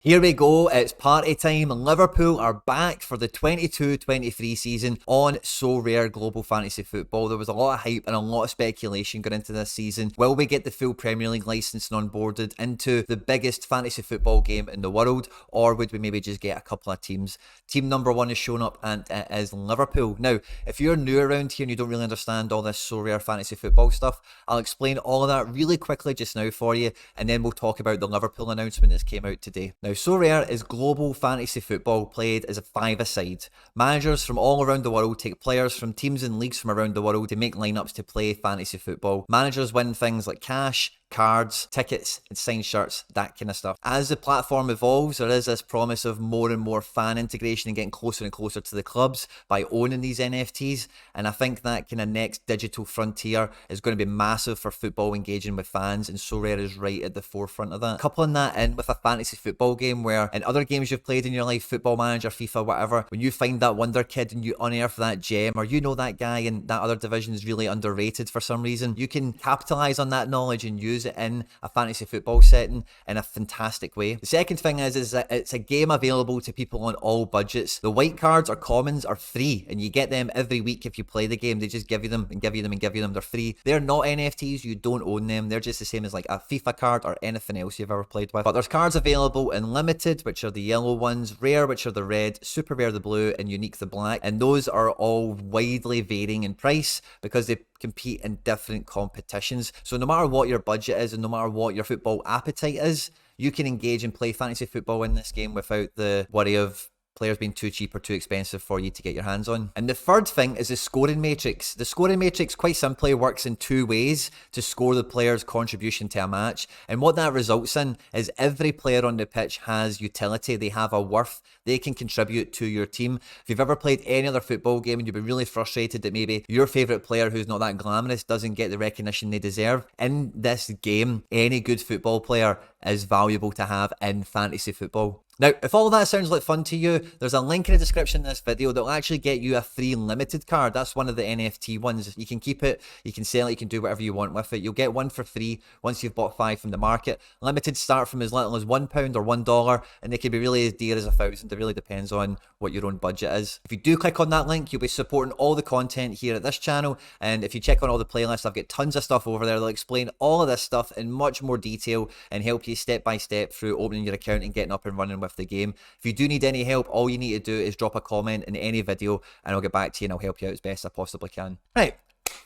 Here we go, it's party time. Liverpool are back for the 22-23 season on Sorare Global Fantasy Football. There was a lot of hype and a lot of speculation going into this season. Will we get the full Premier League licensing onboarded into the biggest fantasy football game in the world, or would we maybe just get a couple of teams? Team number one has shown up, and it is Liverpool. Now, if you're new around here and you don't really understand all this Sorare fantasy football stuff, I'll explain all of that really quickly just now for you, and then we'll talk about the Liverpool announcement that came out today. Now, Sorare is global fantasy football played as a five-a-side. Managers from all around the world take players from teams and leagues from around the world to make lineups to play fantasy football. Managers win things like cash, cards, tickets, and signed shirts, that kind of stuff. As the platform evolves, there is this promise of more and more fan integration and getting closer and closer to the clubs by owning these NFTs, and I think that kind of next digital frontier is going to be massive for football engaging with fans, and Sorare is right at the forefront of that. Coupling that in with a fantasy football game where in other games you've played in your life, Football Manager, FIFA, whatever, when you find that wonder kid and you unearth that gem, or you know that guy in that other division is really underrated for some reason, you can capitalize on that knowledge and use it in a fantasy football setting in a fantastic way. The second thing is that it's a game available to people on all budgets. The white cards or commons are free, and you get them every week if you play the game. They just give you them and give you them and give you them. They're free. They're not NFTs. You don't own them. They're just the same as like a FIFA card or anything else you've ever played with. But there's cards available in limited, which are the yellow ones, rare, which are the red, super rare the blue, and unique the black. And those are all widely varying in price because they compete in different competitions. So no matter what your budget is and no matter what your football appetite is, you can engage and play fantasy football in this game without the worry of players being too cheap or too expensive for you to get your hands on. And the third thing is the scoring matrix. The scoring matrix quite simply works in two ways to score the player's contribution to a match. And what that results in is every player on the pitch has utility. They have a worth. They can contribute to your team. If you've ever played any other football game and you've been really frustrated that maybe your favourite player who's not that glamorous doesn't get the recognition they deserve, in this game, any good football player is valuable to have in fantasy football. Now, if all that sounds like fun to you, there's a link in the description of this video that will actually get you a free limited card. That's one of the NFT ones. You can keep it, you can sell it, you can do whatever you want with it. You'll get one for free once you've bought 5 from the market. Limited start from as little as £1 or $1, and they can be really as dear as 1,000. It really depends on what your own budget is. If you do click on that link, you'll be supporting all the content here at this channel, and if you check on all the playlists, I've got tons of stuff over there that'll explain all of this stuff in much more detail and help you step by step through opening your account and getting up and running with the game. If you do need any help, all you need to do is drop a comment in any video and I'll get back to you and I'll help you out as best I possibly can. Right,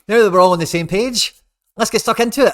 now that we're all on the same page, let's get stuck into it.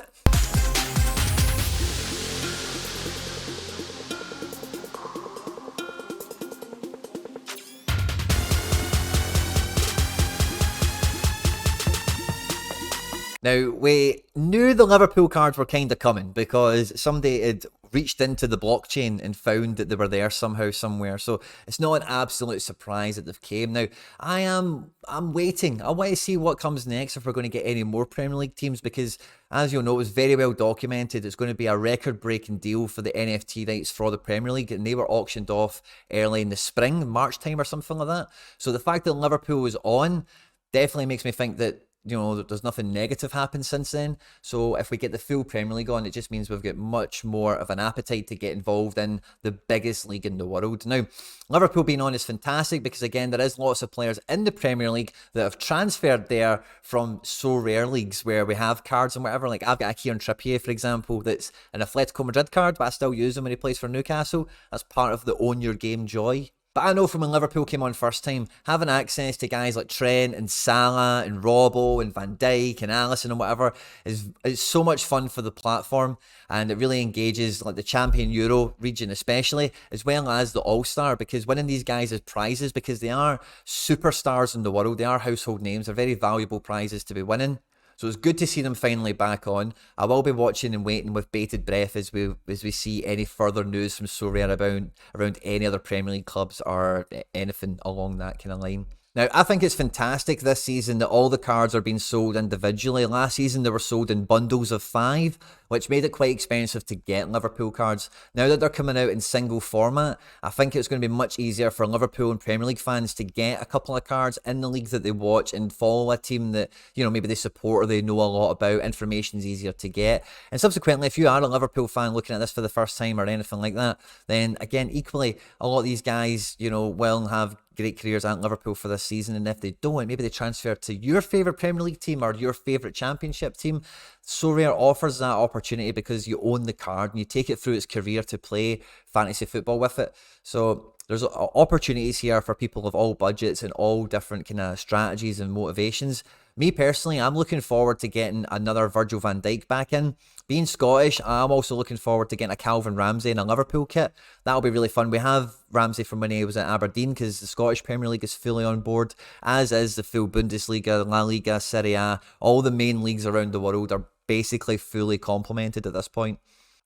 Now, we knew the Liverpool cards were kind of coming because somebody had reached into the blockchain and found that they were there somehow, somewhere. So it's not an absolute surprise that they've came. Now, I'm waiting. I want to see what comes next if we're going to get any more Premier League teams because, as you'll know, it's very well documented. It's going to be a record-breaking deal for the NFT rights for the Premier League, and they were auctioned off early in the spring, March time or something like that. So the fact that Liverpool was on definitely makes me think that, you know, there's nothing negative happened since then. So if we get the full Premier League on, it just means we've got much more of an appetite to get involved in the biggest league in the world. Now, Liverpool being on is fantastic because, again, there is lots of players in the Premier League that have transferred there from Sorare leagues where we have cards and whatever. Like, I've got a Kieran Trippier, for example, that's an Atletico Madrid card, but I still use him when he plays for Newcastle. That's part of the own your game joy. But I know from when Liverpool came on first time, having access to guys like Trent and Salah and Robbo and Van Dijk and Alisson and whatever is so much fun for the platform, and it really engages like the Champion Euro region especially, as well as the All-Star, because winning these guys as prizes, because they are superstars in the world, they are household names, they're very valuable prizes to be winning. So it's good to see them finally back on. I will be watching and waiting with bated breath as we see any further news from Sorare around any other Premier League clubs or anything along that kind of line. Now, I think it's fantastic this season that all the cards are being sold individually. Last season, they were sold in bundles of 5, which made it quite expensive to get Liverpool cards. Now that they're coming out in single format, I think it's going to be much easier for Liverpool and Premier League fans to get a couple of cards in the league that they watch and follow a team that, you know, maybe they support or they know a lot about. Information's easier to get. And subsequently, if you are a Liverpool fan looking at this for the first time or anything like that, then again, equally, a lot of these guys, you know, will have great careers at Liverpool for this season, and if they don't, maybe they transfer to your favourite Premier League team or your favourite Championship team. Sorare offers that opportunity because you own the card and you take it through its career to play fantasy football with it. So there's opportunities here for people of all budgets and all different kind of strategies and motivations. Me personally, I'm looking forward to getting another Virgil van Dijk back in. Being Scottish, I'm also looking forward to getting a Calvin Ramsey in a Liverpool kit. That'll be really fun. We have Ramsey from when he was at Aberdeen because the Scottish Premier League is fully on board, as is the full Bundesliga, La Liga, Serie A. All the main leagues around the world are basically fully complemented at this point.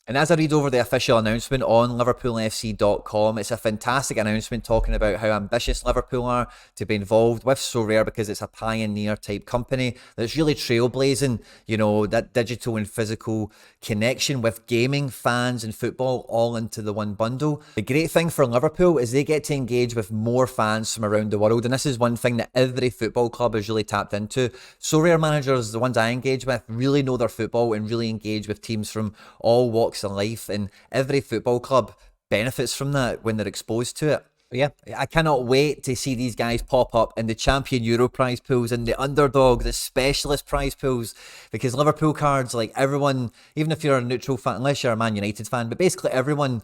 And as I read over the official announcement on LiverpoolFC.com, it's a fantastic announcement talking about how ambitious Liverpool are to be involved with Sorare because it's a pioneer type company that's really trailblazing, you know, that digital and physical connection with gaming, fans and football all into the one bundle. The great thing for Liverpool is they get to engage with more fans from around the world, and this is one thing that every football club has really tapped into. Sorare managers, the ones I engage with, really know their football and really engage with teams from all walks of life, and every football club benefits from that when they're exposed to it. But yeah, I cannot wait to see these guys pop up in the Champion Euro prize pools and the Underdog, the Specialist prize pools, because Liverpool cards, like everyone, even if you're a neutral fan, unless you're a Man United fan, but basically everyone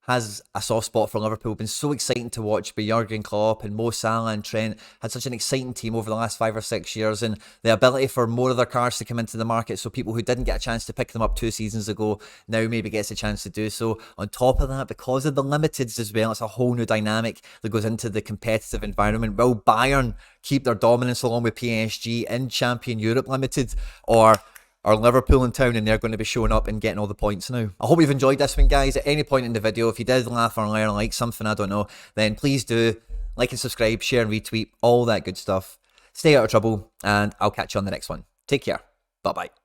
has a soft spot for Liverpool. Been so exciting to watch. But Jurgen Klopp and Mo Salah and Trent had such an exciting team over the last 5 or 6 years, and the ability for more of their cars to come into the market, so people who didn't get a chance to pick them up 2 seasons ago now maybe gets a chance to do so. On top of that, because of the limiteds as well, it's a whole new dynamic that goes into the competitive environment. Will Bayern keep their dominance along with PSG in Champion Europe Limited, or are Liverpool in town and they're going to be showing up and getting all the points now? I hope you've enjoyed this one, guys. At any point in the video, if you did laugh or learn like something, I don't know, then please do like and subscribe, share and retweet, all that good stuff. Stay out of trouble, and I'll catch you on the next one. Take care. Bye-bye.